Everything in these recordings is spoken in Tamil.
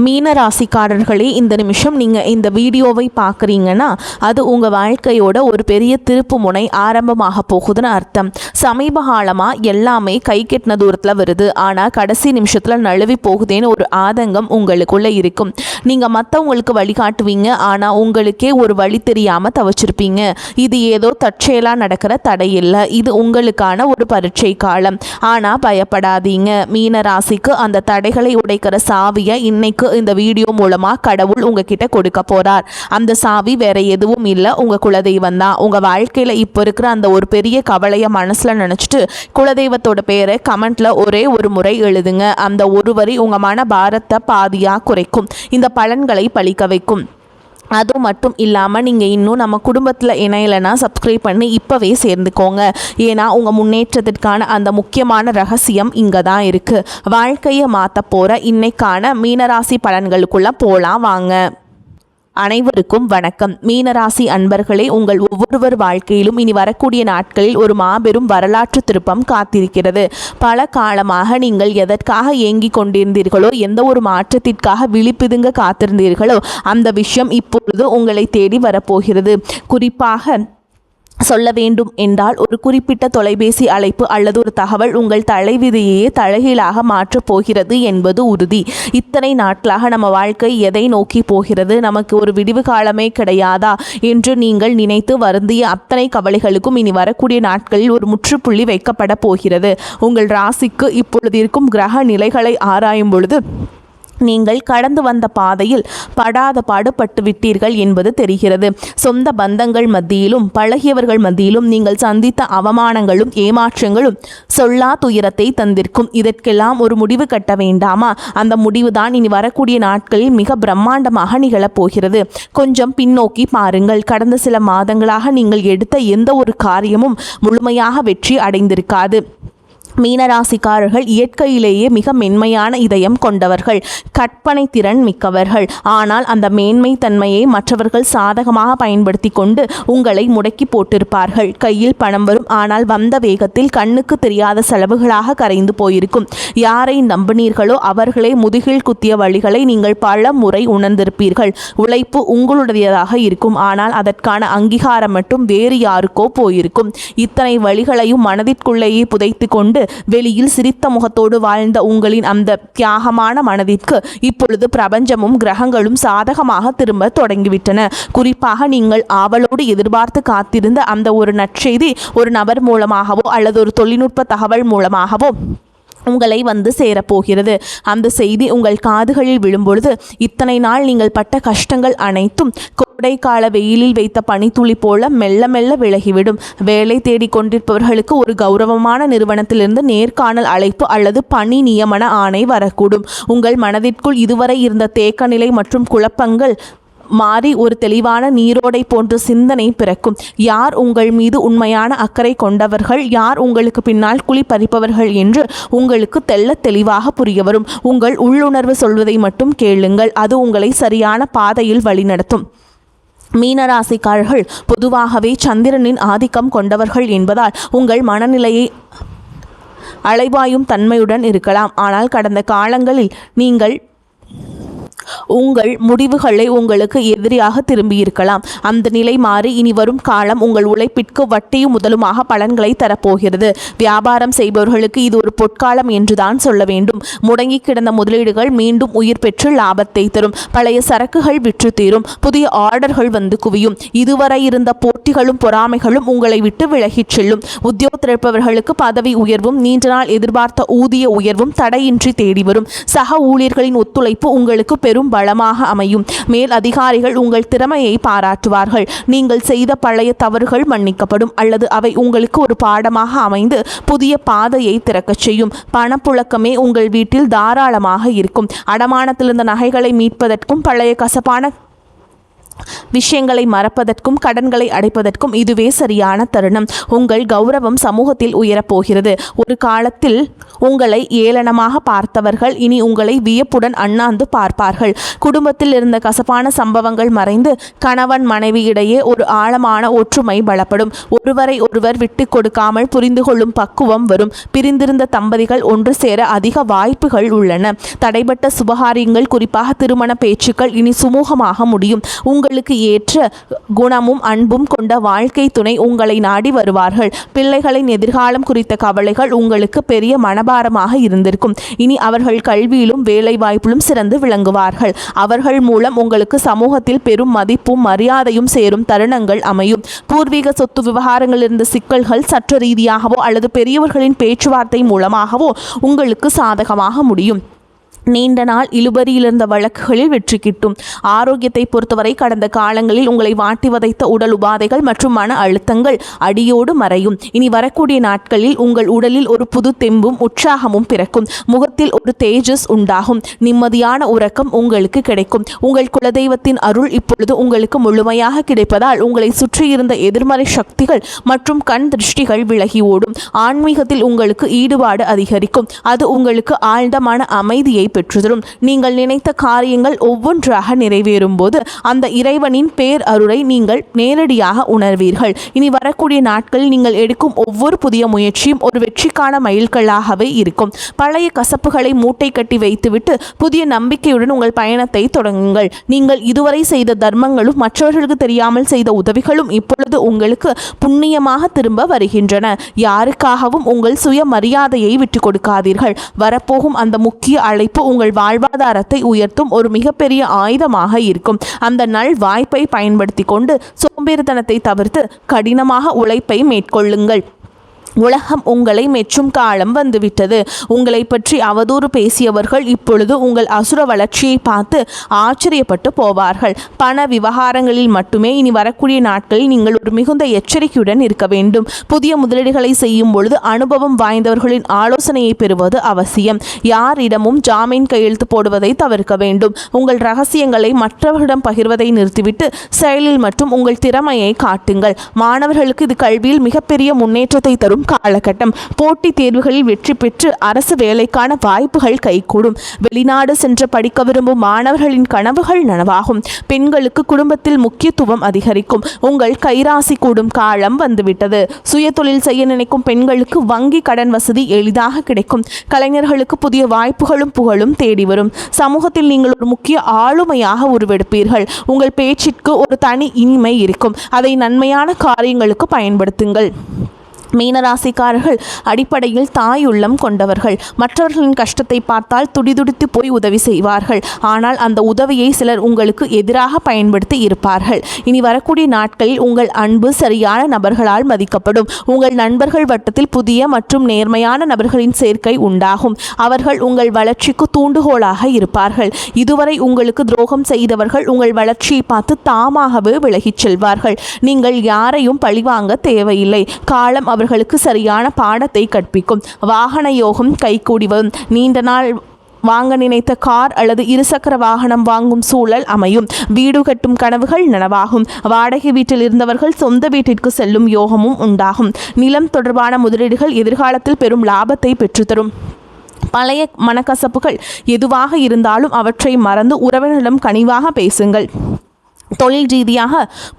மீன ராசிக்காரர்களே, இந்த நிமிஷம் நீங்கள் இந்த வீடியோவை பார்க்குறீங்கன்னா அது உங்கள் வாழ்க்கையோட ஒரு பெரிய திருப்பு முனை ஆரம்பமாக போகுதுன்னு அர்த்தம். சமீப காலமாக எல்லாமே கை கெட்டின தூரத்தில் வருது, ஆனால் கடைசி நிமிஷத்தில் நழுவி போகுதேன்னு ஒரு ஆதங்கம் உங்களுக்குள்ளே இருக்கும். நீங்கள் மற்றவங்களுக்கு வழிகாட்டுவீங்க, ஆனால் உங்களுக்கே ஒரு வழி தெரியாமல் தவிச்சிருப்பீங்க. இது ஏதோ தற்செயலாக நடக்கிற தடை இல்லை, இது உங்களுக்கான ஒரு பரீட்சை காலம். ஆனால் பயப்படாதீங்க, மீன ராசிக்கு அந்த தடைகளை உடைக்கிற சாவியை இன்னைக்கு இந்த வீடியோ மூலமா கடவுள் உங்ககிட்ட கொடுக்க போறார். அந்த சாவி வேற எதுவும் இல்லை, உங்க குலதெய்வம் தான். உங்க வாழ்க்கையில இப்ப இருக்கிற அந்த ஒரு பெரிய கவலைய மனசுல நினைச்சிட்டு குலதெய்வத்தோட பேரை கமெண்ட்ல ஒரே ஒரு முறை எழுதுங்க. அந்த ஒரு வரி உங்க மன பாரத்தை பாதியா குறைக்கும், இந்த பலன்களை பலிக்க வைக்கும். அது மட்டும் இல்லாமல் நீங்கள் இன்னும் நம்ம குடும்பத்தில் இணையலைன்னா சப்ஸ்கிரைப் பண்ணி இப்போவே சேர்ந்துக்கோங்க. ஏன்னா உங்கள் முன்னேற்றத்திற்கான அந்த முக்கியமான ரகசியம் இங்கே தான் இருக்குது. வாழ்க்கையை மாற்ற போகிற இன்னைக்கான மீனராசி பலன்களுக்குள்ளே போகலாம் வாங்க. அனைவருக்கும் வணக்கம். மீனராசி அன்பர்களே, உங்கள் ஒவ்வொருவர் வாழ்க்கையிலும் இனி வரக்கூடிய நாட்களில் ஒரு மாபெரும் வரலாற்று திருப்பம் காத்திருக்கிறது. பல காலமாக நீங்கள் எதற்காக ஏங்கிக் கொண்டிருந்தீர்களோ, எந்த ஒரு மாற்றத்திற்காக விழிப்புதுங்க காத்திருந்தீர்களோ, அந்த விஷயம் இப்பொழுது உங்களை தேடி வரப்போகிறது. குறிப்பாக சொல்ல வேண்டும் என்றால், ஒரு குறிப்பிட்ட தொலைபேசி அழைப்பு அல்லது ஒரு தகவல் உங்கள் தலைவிதியையே தலைகீழாக மாற்றப் போகிறது என்பது உறுதி. இத்தனை நாட்களாக நம்ம வாழ்க்கை எதை நோக்கி போகிறது, நமக்கு ஒரு விடிவு காலமே கிடையாதா என்று நீங்கள் நினைத்து வருந்திய அத்தனை கவலைகளுக்கும் இனி வரக்கூடிய நாட்களில் ஒரு முற்றுப்புள்ளி வைக்கப்பட போகிறது. உங்கள் ராசிக்கு இப்பொழுது இருக்கும் கிரக நிலைகளை ஆராயும் பொழுது நீங்கள் கடந்து வந்த பாதையில் படாத பாடுபட்டு விட்டீர்கள் என்பது தெரிகிறது. சொந்த பந்தங்கள் மத்தியிலும் பழகியவர்கள் மத்தியிலும் நீங்கள் சந்தித்த அவமானங்களும் ஏமாற்றங்களும் சொல்லா துயரத்தை தந்திருக்கும். இதற்கெல்லாம் ஒரு முடிவு கட்ட வேண்டாமா? அந்த முடிவுதான் இனி வரக்கூடிய நாட்களில் மிக பிரம்மாண்டமாக நிகழப்போகிறது. கொஞ்சம் பின்னோக்கி பாருங்கள். கடந்த சில மாதங்களாக நீங்கள் எடுத்த எந்த ஒரு காரியமும் முழுமையாக வெற்றி அடைந்திருக்காது. மீனராசிக்காரர்கள் இயற்கையிலேயே மிக மென்மையான இதயம் கொண்டவர்கள், கற்பனை திறன் மிக்கவர்கள். ஆனால் அந்த மேன்மை தன்மையை மற்றவர்கள் சாதகமாக பயன்படுத்தி கொண்டு உங்களை முடக்கி போட்டிருப்பார்கள். கையில் பணம் வரும், ஆனால் வந்த வேகத்தில் கண்ணுக்கு தெரியாத செலவுகளாக கரைந்து போயிருக்கும். யாரை நம்பினீர்களோ அவர்களே முதுகில் குத்திய வழிகளை நீங்கள் பல முறை உணர்ந்திருப்பீர்கள். உழைப்பு உங்களுடையதாக இருக்கும், ஆனால் அதற்கான அங்கீகாரம் மட்டும் வேறு யாருக்கோ போயிருக்கும். இத்தனை வழிகளையும் மனதிற்குள்ளேயே புதைத்து கொண்டு வெளியில் சிரித்த முகத்தோடு வாழ்ந்த உங்களின் அந்த தியாகமான மனதிற்கு இப்பொழுது பிரபஞ்சமும் கிரகங்களும் சாதகமாக திரும்ப தொடங்கிவிட்டன. குறிப்பாக நீங்கள் ஆவலோடு எதிர்பார்த்து காத்திருந்த அந்த ஒரு நற்செய்தி ஒரு நபர் மூலமாகவோ அல்லது ஒரு தொழில்நுட்ப தகவல் மூலமாகவோ உங்களை வந்து சேரப்போகிறது. அந்த செய்தி உங்கள் காதுகளில் விழும்பொழுது இத்தனை நாள் நீங்கள் பட்ட கஷ்டங்கள் அனைத்தும் கோடைக்கால வெயிலில் வைத்த பனித்துளி போல மெல்ல மெல்ல விலகிவிடும். வேலை தேடிக் கொண்டிருப்பவர்களுக்கு ஒரு கௌரவமான நிறுவனத்திலிருந்து நேர்காணல் அழைப்பு அல்லது பணி நியமன ஆணை வரக்கூடும். உங்கள் மனதிற்குள் இதுவரை இருந்த தேக்க நிலை மற்றும் குழப்பங்கள் மாறி ஒரு தெளிவான நீரோடை போன்ற சிந்தனை பிறக்கும். யார் உங்கள் மீது உண்மையான அக்கறை கொண்டவர்கள், யார் உங்களுக்கு பின்னால் குழி பறிப்பவர்கள் என்று உங்களுக்கு தெள்ள தெளிவாக புரிய வரும். உங்கள் உள்ளுணர்வு சொல்வதை மட்டும் கேளுங்கள், அது உங்களை சரியான பாதையில் வழிநடத்தும். மீனராசிக்காரர்கள் பொதுவாகவே சந்திரனின் ஆதிக்கம் கொண்டவர்கள் என்பதால் உங்கள் மனநிலையை அலைவாயும் தன்மையுடன் இருக்கலாம். ஆனால் கடந்த காலங்களில் நீங்கள் உங்கள் முடிவுகளை உங்களுக்கு எதிரியாக திரும்பியிருக்கலாம். அந்த நிலை மாறி இனி வரும் காலம் உங்கள் உழைப்பிற்கு வட்டியும் முதலுமாக பலன்களை தரப்போகிறது. வியாபாரம் செய்பவர்களுக்கு இது ஒரு பொற்காலம் என்றுதான் சொல்ல வேண்டும். முடங்கி கிடந்த முதலீடுகள் மீண்டும் உயிர் பெற்று லாபத்தை தரும். பழைய சரக்குகள் விற்று தீரும். புதிய ஆர்டர்கள் வந்து குவியும். இதுவரை இருந்த போட்டிகளும் பொறாமைகளும் உங்களை விட்டு விலகிச் செல்லும். உத்தியோகத்தில் இருப்பவர்களுக்கு பதவி உயர்வும் நீண்ட நாள் எதிர்பார்த்த ஊதிய உயர்வும் தடையின்றி தேடி வரும். சக ஊழியர்களின் ஒத்துழைப்பு உங்களுக்கு பெரும் பலமாக அமையும். மேல் அதிகாரிகள் உங்கள் திறமையை பாராட்டுவார்கள். நீங்கள் செய்த பழைய தவறுகள் மன்னிக்கப்படும் அல்லது அவை உங்களுக்கு ஒரு பாடமாக அமைந்து புதிய பாதையை திறக்கச் செய்யும். பணப்புழக்கமே உங்கள் வீட்டில் தாராளமாக இருக்கும். அடமானத்தில் இருந்த நகைகளை மீட்பதற்கும் பழைய கசப்பான விஷயங்களை மறப்பதற்கும் கடன்களை அடைப்பதற்கும் இதுவே சரியான தருணம். உங்கள் கௌரவம் சமூகத்தில் உயரப்போகிறது. ஒரு காலத்தில் உங்களை ஏளனமாக பார்த்தவர்கள் இனி உங்களை வியப்புடன் அண்ணாந்து பார்ப்பார்கள். குடும்பத்தில் இருந்த கசப்பான சம்பவங்கள் மறைந்து கணவன் மனைவி இடையே ஒரு ஆழமான ஒற்றுமை பலப்படும். ஒருவரை ஒருவர் விட்டு கொடுக்காமல் புரிந்து கொள்ளும் பக்குவம் வரும். பிரிந்திருந்த தம்பதிகள் ஒன்று சேர அதிக வாய்ப்புகள் உள்ளன. தடைபட்ட சுபகாரியங்கள், குறிப்பாக திருமண பேச்சுக்கள் இனி சுமூகமாக முடியும். உங்களுக்கு ஏற்ற குணமும் அன்பும் கொண்ட வாழ்க்கை துணை உங்களை நாடி வருவார்கள். பிள்ளைகளின் எதிர்காலம் குறித்த கவலைகள் உங்களுக்கு பெரிய மனபாரமாக இருந்திருக்கும். இனி அவர்கள் கல்வியிலும் வேலை வாய்ப்பிலும் சிறந்து விளங்குவார்கள். அவர்கள் மூலம் உங்களுக்கு சமூகத்தில் பெரும் மதிப்பும் மரியாதையும் சேரும் தருணங்கள் அமையும். பூர்வீக சொத்து விவகாரங்கள் இருந்த சிக்கல்கள் சட்ட ரீதியாகவோ அல்லது பெரியவர்களின் பேச்சுவார்த்தை மூலமாகவோ உங்களுக்கு சாதகமாக முடியும். நீண்ட நாள் இழுபறியில் இருந்த வழக்குகளில் வெற்றி கிட்டும். ஆரோக்கியத்தை பொறுத்தவரை கடந்த காலங்களில் உங்களை வாட்டி வதைத்த உடல் உபாதைகள் மற்றும் மன அழுத்தங்கள் அடியோடு மறையும். இனி வரக்கூடிய நாட்களில் உங்கள் உடலில் ஒரு புது தெம்பும் உற்சாகமும் பிறக்கும். முகத்தில் ஒரு தேஜஸ் உண்டாகும். நிம்மதியான உறக்கம் உங்களுக்கு கிடைக்கும். உங்கள் குலதெய்வத்தின் அருள் இப்பொழுது உங்களுக்கு முழுமையாக கிடைப்பதால் உங்களை சுற்றியிருந்த எதிர்மறை சக்திகள் மற்றும் கண் திருஷ்டிகள் விலகி ஓடும். ஆன்மீகத்தில் உங்களுக்கு ஈடுபாடு அதிகரிக்கும். அது உங்களுக்கு ஆழ்ந்த மன அமைதியை பெற்றுதரும். நீங்கள் நினைத்த காரியங்கள் ஒவ்வொன்றாக நிறைவேறும் போது அந்த இறைவனின் பேர் அருளை நீங்கள் நேரடியாக உணர்வீர்கள். இனி வரக்கூடிய நாட்களில் நீங்கள் எடுக்கும் ஒவ்வொரு புதிய முயற்சியும் ஒரு வெற்றிக்கான மைல்கல்லாகவே இருக்கும். பழைய கசப்புகளை மூட்டை கட்டி வைத்துவிட்டு புதிய நம்பிக்கையுடன் உங்கள் பயணத்தை தொடங்குங்கள். நீங்கள் இதுவரை செய்த தர்மங்களும் மற்றவர்களுக்கு தெரியாமல் செய்த உதவிகளும் இப்பொழுது உங்களுக்கு புண்ணியமாக திரும்ப வருகின்றன. யாருக்காகவும் உங்கள் சுய மரியாதையை விட்டுக் கொடுக்காதீர்கள். வரப்போகும் அந்த முக்கிய அழைப்பு உங்கள் வாழ்வாதாரத்தை உயர்த்தும் ஒரு மிகப்பெரிய ஆயுதமாக இருக்கும். அந்த நல் வாய்ப்பை பயன்படுத்தி கொண்டு சோம்பேறித்தனத்தை தவிர்த்து கடினமாக உழைப்பை மேற்கொள்ளுங்கள். உலகம் உங்களை மெச்சும் காலம் வந்துவிட்டது. உங்களை பற்றி அவதூறு பேசியவர்கள் இப்பொழுது உங்கள் அசுர வளர்ச்சியை பார்த்து ஆச்சரியப்பட்டு போவார்கள். பண விவகாரங்களில் மட்டுமே இனி வரக்கூடிய நாட்களில் நீங்கள் ஒரு மிகுந்த எச்சரிக்கையுடன் இருக்க வேண்டும். புதிய முதலீடுகளை செய்யும் பொழுது அனுபவம் வாய்ந்தவர்களின் ஆலோசனையை பெறுவது அவசியம். யாரிடமும் ஜாமீன் கையெழுத்து போடுவதை தவிர்க்க வேண்டும். உங்கள் ரகசியங்களை மற்றவர்களிடம் பகிர்வதை நிறுத்திவிட்டு செயலில் மற்றும் உங்கள் திறமையை காட்டுங்கள். மாணவர்களுக்கு இது கல்வியில் மிகப்பெரிய முன்னேற்றத்தை தரும் காலகட்டம். போட்டித் தேர்வுகளில் வெற்றி பெற்று அரசு வேலைக்கான வாய்ப்புகள் கைகூடும். வெளிநாடு சென்று படிக்க விரும்பும் மாணவர்களின் கனவுகள் நனவாகும். பெண்களுக்கு குடும்பத்தில் முக்கியத்துவம் அதிகரிக்கும். உங்கள் கைராசி கூடும் காலம் வந்துவிட்டது. சுய தொழில் செய்ய நினைக்கும் பெண்களுக்கு வங்கி கடன் வசதி எளிதாக கிடைக்கும். கலைஞர்களுக்கு புதிய வாய்ப்புகளும் புகழும் தேடி வரும். சமூகத்தில் நீங்கள் ஒரு முக்கிய ஆளுமையாக உருவெடுப்பீர்கள். உங்கள் பேச்சிற்கு ஒரு தனி இனிமை இருக்கும். அதை நன்மையான காரியங்களுக்கு பயன்படுத்துங்கள். மீனராசிக்காரர்கள் அடிப்படையில் தாயுள்ளம் கொண்டவர்கள். மற்றவர்களின் கஷ்டத்தை பார்த்தால் துடிதுடித்து போய் உதவி செய்வார்கள். ஆனால் அந்த உதவியை சிலர் உங்களுக்கு எதிராக பயன்படுத்தி இருப்பார்கள். இனி வரக்கூடிய நாட்களில் உங்கள் அன்பு சரியான நபர்களால் மதிக்கப்படும். உங்கள் நண்பர்கள் வட்டத்தில் புதிய மற்றும் நேர்மையான நபர்களின் சேர்க்கை உண்டாகும். அவர்கள் உங்கள் வளர்ச்சிக்கு தூண்டுகோலாக இருப்பார்கள். இதுவரை உங்களுக்கு துரோகம் செய்தவர்கள் உங்கள் வளர்ச்சியை பார்த்து தாமாகவே விலகிச் செல்வார்கள். நீங்கள் யாரையும் பழிவாங்க தேவையில்லை. காலம் அவர்களுக்கு சரியான பாடத்தை கற்பிக்கும். வாகன யோகம் கைகூடி வரும். நீண்ட நாள் வாங்க நினைத்த கார் அல்லது இருசக்கர வாகனம் வாங்கும் சூழல் அமையும். வீடு கட்டும் கனவுகள் நனவாகும். வாடகை வீட்டில் இருந்தவர்கள் சொந்த வீட்டிற்கு செல்லும் யோகமும் உண்டாகும். நிலம் தொடர்பான முதலீடுகள் எதிர்காலத்தில் பெரும் லாபத்தை பெற்றுத்தரும். பழைய மனக்கசப்புகள் எதுவாக இருந்தாலும் அவற்றை மறந்து உறவினரிடம் கனிவாக பேசுங்கள். தொழில் ரீதியாக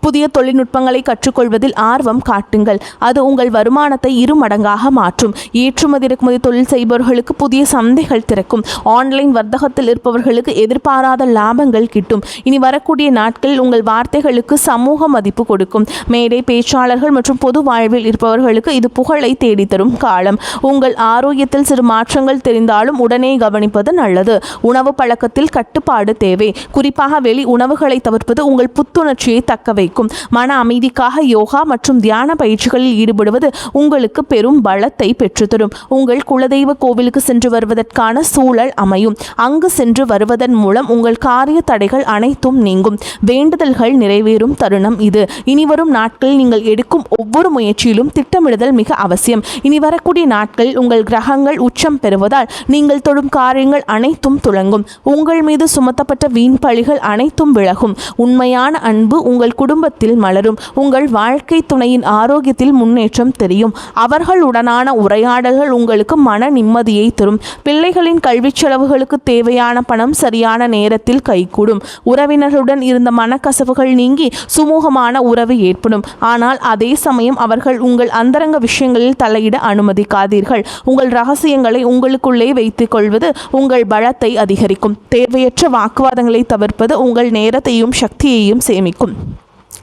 புதிய தொழில்நுட்பங்களை கற்றுக்கொள்வதில் ஆர்வம் காட்டுங்கள். அது உங்கள் வருமானத்தை 2 மடங்காக மாற்றும். ஏற்றுமதி இறக்குமதி தொழில் செய்பவர்களுக்கு புதிய சந்தைகள் திறக்கும். ஆன்லைன் வர்த்தகத்தில் இருப்பவர்களுக்கு எதிர்பாராத லாபங்கள் கிட்டும். இனி வரக்கூடிய நாட்களில் உங்கள் வார்த்தைகளுக்கு சமூக மதிப்பு கொடுக்கும். மேடை பேச்சாளர்கள் மற்றும் பொது வாழ்வில் இருப்பவர்களுக்கு இது புகழை தேடித்தரும் காலம். உங்கள் ஆரோக்கியத்தில் சிறு மாற்றங்கள் தெரிந்தாலும் உடனே கவனிப்பது நல்லது. உணவு பழக்கத்தில் கட்டுப்பாடு தேவை. குறிப்பாக வெளி உணவுகளை தவிர்ப்பது உங்கள் புத்துணர்ச்சியை தக்க வைக்கும். மன அமைதிக்காக யோகா மற்றும் தியான பயிற்சிகளில் ஈடுபடுவது உங்களுக்கு பெரும் பலத்தை பெற்றுத்தரும். உங்கள் குலதெய்வ கோவிலுக்கு சென்று வருவதற்கான சூழல் அமையும். அங்கு சென்று வருவதன் மூலம் உங்கள் காரிய தடைகள் அனைத்தும் நீங்கும். வேண்டுதல்கள் நிறைவேறும் தருணம் இது. இனிவரும் நாட்களில் நீங்கள் எடுக்கும் ஒவ்வொரு முயற்சியிலும் திட்டமிடுதல் மிக அவசியம். இனி வரக்கூடிய நாட்களில் உங்கள் கிரகங்கள் உச்சம் பெறுவதால் நீங்கள் தொடும் காரியங்கள் அனைத்தும் துளங்கும். உங்கள் மீது சுமத்தப்பட்ட வீண் பழிகள் அனைத்தும் விலகும். உண்மையான உண்மையான அன்பு உங்கள் குடும்பத்தில் மலரும். உங்கள் வாழ்க்கை துணையின் ஆரோக்கியத்தில் முன்னேற்றம் தெரியும். அவர்களுடனான உரையாடல்கள் உங்களுக்கு மன நிம்மதியை தரும். பிள்ளைகளின் கல்வி செலவுகளுக்கு தேவையான பணம் சரியான நேரத்தில் கைகூடும். உறவினர்களுடன் இருந்த மனக்கசவுகள் நீங்கி சுமூகமான உறவு ஏற்படும். ஆனால் அதே சமயம் அவர்கள் உங்கள் அந்தரங்க விஷயங்களில் தலையிட அனுமதிக்காதீர்கள். உங்கள் ரகசியங்களை உங்களுக்குள்ளே வைத்துக் கொள்வது உங்கள் பலத்தை அதிகரிக்கும். தேவையற்ற வாக்குவாதங்களை தவிர்ப்பது உங்கள் நேரத்தையும் சக்தியையும் சேமிக்கும்.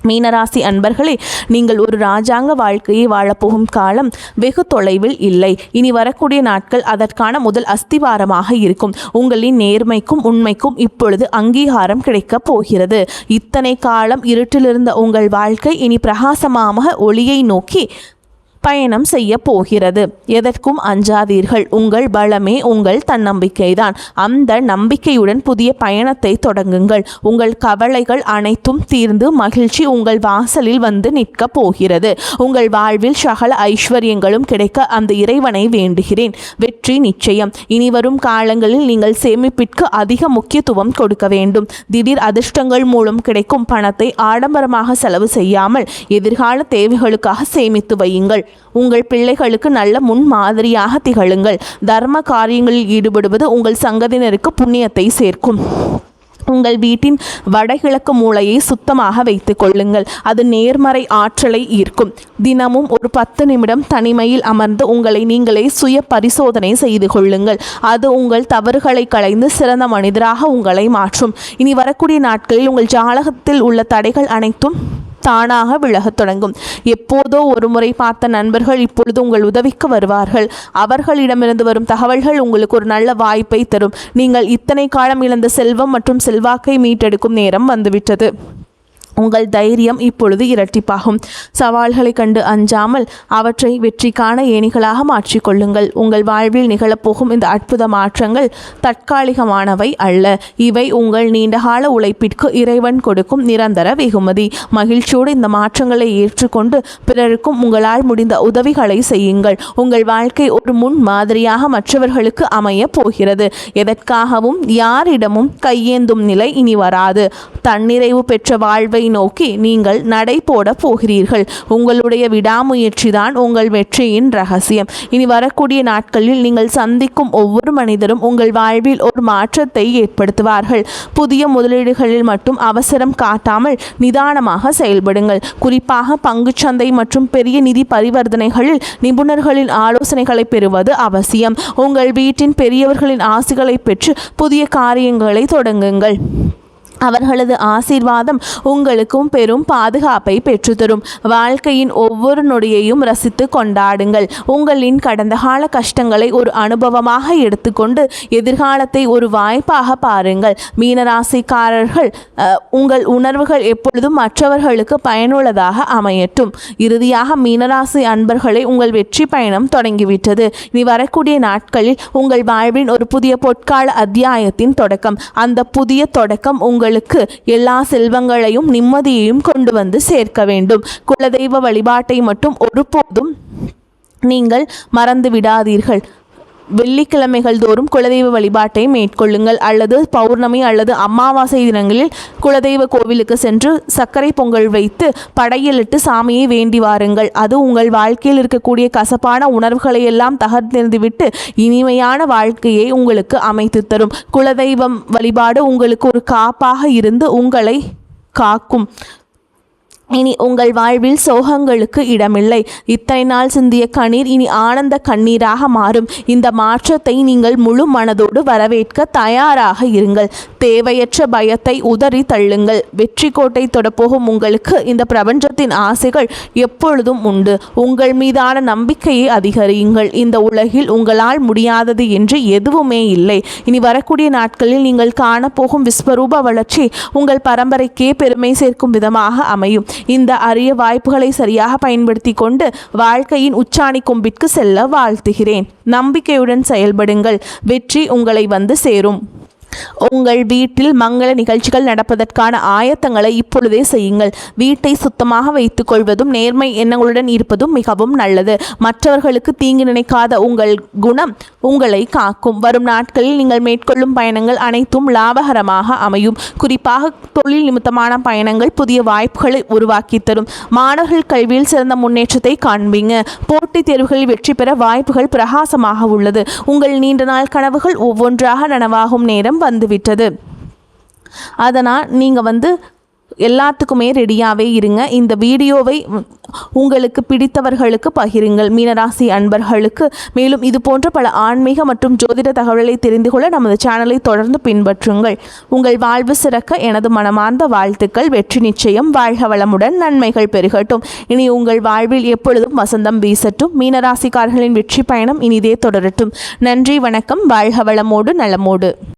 மீனராசி அன்பர்களே, நீங்கள் ஒரு ராஜாங்க வாழ்க்கையை வாழப்போகும் காலம் வெகு தொலைவில் இல்லை. இனி வரக்கூடிய நாட்கள் அதற்கான முதல் அஸ்திவாரமாக இருக்கும். உங்களின் நேர்மைக்கும் உண்மைக்கும் இப்பொழுது அங்கீகாரம் கிடைக்கப் போகிறது. இத்தனை காலம் இருட்டிலிருந்த உங்கள் வாழ்க்கை இனி பிரகாசமாக ஒளியை நோக்கி பயணம் செய்ய போகிறது. எதற்கும் அஞ்சாதீர்கள். உங்கள் பலமே உங்கள் தன்னம்பிக்கைதான். அந்த நம்பிக்கையுடன் புதிய பயணத்தை தொடங்குங்கள். உங்கள் கவலைகள் அனைத்தும் தீர்ந்து மகிழ்ச்சி உங்கள் வாசலில் வந்து நிற்க போகிறது. உங்கள் வாழ்வில் சகல ஐஸ்வர்யங்களும் கிடைக்க அந்த இறைவனை வேண்டுகிறேன். வெற்றி நிச்சயம். இனி வரும் காலங்களில் நீங்கள் சேமிப்பிற்கு அதிக முக்கியத்துவம் கொடுக்க வேண்டும். திடீர் அதிர்ஷ்டங்கள் மூலம் கிடைக்கும் பணத்தை ஆடம்பரமாக செலவு செய்யாமல் எதிர்கால தேவைகளுக்காக சேமித்து வையுங்கள். உங்கள் பிள்ளைகளுக்கு நல்ல முன் மாதிரியாக திகழுங்கள். தர்ம காரியங்களில் ஈடுபடுவது உங்கள் சங்கதியினருக்கு புண்ணியத்தை சேர்க்கும். உங்கள் வீட்டின் வடகிழக்கு மூலையை சுத்தமாக வைத்துக் கொள்ளுங்கள். அது நேர்மறை ஆற்றலை ஈர்க்கும். தினமும் ஒரு 10 நிமிடம் தனிமையில் அமர்ந்து உங்களை நீங்களே சுய பரிசோதனை செய்து கொள்ளுங்கள். அது உங்கள் தவறுகளை களைந்து சிறந்த மனிதராக உங்களை மாற்றும். இனி வரக்கூடிய நாட்களில் உங்கள் ஜாதகத்தில் உள்ள தடைகள் அனைத்தும் தானாக விலகத் தொடங்கும். எப்போதோ ஒரு முறை பார்த்த நண்பர்கள் இப்பொழுது உங்கள் உதவிக்கு வருவார்கள். அவர்களிடமிருந்து வரும் தகவல்கள் உங்களுக்கு ஒரு நல்ல வாய்ப்பை தரும். நீங்கள் இத்தனை காலம் இழந்த செல்வம் மற்றும் செல்வாக்கை மீட்டெடுக்கும் நேரம் வந்துவிட்டது. உங்கள் தைரியம் இப்பொழுது இரட்டிப்பாகும். சவால்களை கண்டு அஞ்சாமல் அவற்றை வெற்றிக்கான ஏணிகளாக மாற்றிக்கொள்ளுங்கள். உங்கள் வாழ்வில் நிகழப்போகும் இந்த அற்புத மாற்றங்கள் தற்காலிகமானவை அல்ல. இவை உங்கள் நீண்டகால உழைப்பிற்கு இறைவன் கொடுக்கும் நிரந்தர வெகுமதி. மகிழ்ச்சியோடு இந்த மாற்றங்களை ஏற்றுக்கொண்டு பிறருக்கும் உங்களால் முடிந்த உதவிகளை செய்யுங்கள். உங்கள் வாழ்க்கை ஒரு முன் மாதிரியாக மற்றவர்களுக்கு அமைய போகிறது. எதற்காகவும் யாரிடமும் கையேந்தும் நிலை இனி வராது. தன்னிறைவு பெற்ற வாழ்வை நோக்கி நீங்கள் நடை போட போகிறீர்கள். உங்களுடைய விடாமுயற்சி தான் உங்கள் வெற்றியின் ரகசியம். இனி வரக்கூடிய நாட்களில் நீங்கள் சந்திக்கும் ஒவ்வொரு மனிதரும் உங்கள் வாழ்வில் ஒரு மாற்றத்தை ஏற்படுத்துவார்கள். புதிய முதலீடுகளில் மட்டும் அவசரம் காட்டாமல் நிதானமாக செயல்படுங்கள். குறிப்பாக பங்குச்சந்தை மற்றும் பெரிய நிதி பரிவர்த்தனைகளில் நிபுணர்களின் ஆலோசனைகளை பெறுவது அவசியம். உங்கள் வீட்டின் பெரியவர்களின் ஆசிகளை பெற்று புதிய காரியங்களை தொடங்குங்கள். அவர்களது ஆசீர்வாதம் உங்களுக்கும் பெரும் பாதுகாப்பை பெற்றுத்தரும். வாழ்க்கையின் ஒவ்வொரு நொடியையும் ரசித்து கொண்டாடுங்கள். உங்களின் கடந்த கால கஷ்டங்களை ஒரு அனுபவமாக எடுத்துக்கொண்டு எதிர்காலத்தை ஒரு வாய்ப்பாக பாருங்கள். மீனராசிக்காரர்கள், உங்கள் உணர்வுகள் எப்பொழுதும் மற்றவர்களுக்கு பயனுள்ளதாக அமையட்டும். இறுதியாக மீனராசி அன்பர்களை, உங்கள் வெற்றி பயணம் தொடங்கிவிட்டது. இனி வரக்கூடிய நாட்களில் உங்கள் வாழ்வின் ஒரு புதிய பொற்கால அத்தியாயத்தின் தொடக்கம். அந்த புதிய தொடக்கம் உங்களுக்கு எல்லா செல்வங்களையும் நிம்மதியையும் கொண்டு வந்து சேர்க்க வேண்டும். குலதெய்வ வழிபாட்டை மட்டும் ஒருபோதும் நீங்கள் மறந்து விடாதீர்கள். வெள்ளிக்கிழமைகள் தோறும் குலதெய்வ வழிபாட்டை மேற்கொள்ளுங்கள். அல்லது பௌர்ணமி அல்லது அமாவாசை தினங்களில் குலதெய்வ கோவிலுக்கு சென்று சர்க்கரை பொங்கல் வைத்து படையலிட்டு சாமியை வேண்டி வாருங்கள். அது உங்கள் வாழ்க்கையில் இருக்கக்கூடிய கசப்பான உணர்வுகளை எல்லாம் தகர்த்தெறிந்துவிட்டு இனிமையான வாழ்க்கையை உங்களுக்கு அமைத்து தரும். குலதெய்வம் வழிபாடு உங்களுக்கு ஒரு காப்பாக இருந்து உங்களை காக்கும். இனி உங்கள் வாழ்வில் சோகங்களுக்கு இடமில்லை. இத்தனை நாள் சிந்திய கண்ணீர் இனி ஆனந்த கண்ணீராக மாறும். இந்த மாற்றத்தை நீங்கள் முழு மனதோடு வரவேற்க தயாராக இருங்கள். தேவையற்ற பயத்தை உதறி தள்ளுங்கள். வெற்றி கோட்டை தொடப்போகும் உங்களுக்கு இந்த பிரபஞ்சத்தின் ஆசைகள் எப்பொழுதும் உண்டு. உங்கள் மீதான நம்பிக்கையை அதிகரியுங்கள். இந்த உலகில் உங்களால் முடியாதது என்று எதுவுமே இல்லை. இனி வரக்கூடிய நாட்களில் நீங்கள் காணப்போகும் விஸ்வரூப வளர்ச்சி உங்கள் பரம்பரைக்கே பெருமை சேர்க்கும் விதமாக அமையும். இந்த அரிய வாய்ப்புகளை சரியாக பயன்படுத்தி கொண்டு வாழ்க்கையின் உச்சாணி கொம்பிற்கு செல்ல வாழ்த்துகிறேன். நம்பிக்கையுடன் செயல்படுங்கள். வெற்றி உங்களை வந்து சேரும். உங்கள் வீட்டில் மங்கள நிகழ்ச்சிகள் நடப்பதற்கான ஆயத்தங்களை இப்பொழுதே செய்யுங்கள். வீட்டை சுத்தமாக வைத்துக் கொள்வதும் நேர்மை எண்ணங்களுடன் இருப்பதும் மிகவும் நல்லது. மற்றவர்களுக்கு தீங்கு நினைக்காத உங்கள் குணம் உங்களை காக்கும். வரும் நாட்களில் நீங்கள் மேற்கொள்ளும் பயணங்கள் அனைத்தும் லாபகரமாக அமையும். குறிப்பாக தொழில் நிமித்தமான பயணங்கள் புதிய வாய்ப்புகளை உருவாக்கி தரும். மாணவர்கள் கல்வியில் சிறந்த முன்னேற்றத்தை காண்பீங்க. போட்டித் தேர்வுகளில் வெற்றி பெற வாய்ப்புகள் பிரகாசமாக உள்ளது. உங்கள் நீண்ட நாள் கனவுகள் ஒவ்வொன்றாக நனவாகும் நேரம் வந்துவிட்டது. அதனால் நீங்கள் எல்லாத்துக்குமே ரெடியாகவே இருங்க. இந்த வீடியோவை உங்களுக்கு பிடித்தவர்களுக்கு பகிருங்கள், மீனராசி அன்பர்களுக்கு. மேலும் இது போன்ற பல ஆன்மீக மற்றும் ஜோதிட தகவல்களை தெரிந்து கொள்ள நமது சேனலை தொடர்ந்து பின்பற்றுங்கள். உங்கள் வாழ்வு சிறக்க எனது மனமார்ந்த வாழ்த்துக்கள். வெற்றி நிச்சயம். வாழ்க வளமுடன், நன்மைகள் பெருகட்டும். இனி உங்கள் வாழ்வில் எப்பொழுதும் வசந்தம் வீசட்டும். மீனராசிக்காரர்களின் வெற்றி பயணம் இனிதே தொடரட்டும். நன்றி, வணக்கம். வாழ்க வளமோடு நலமோடு.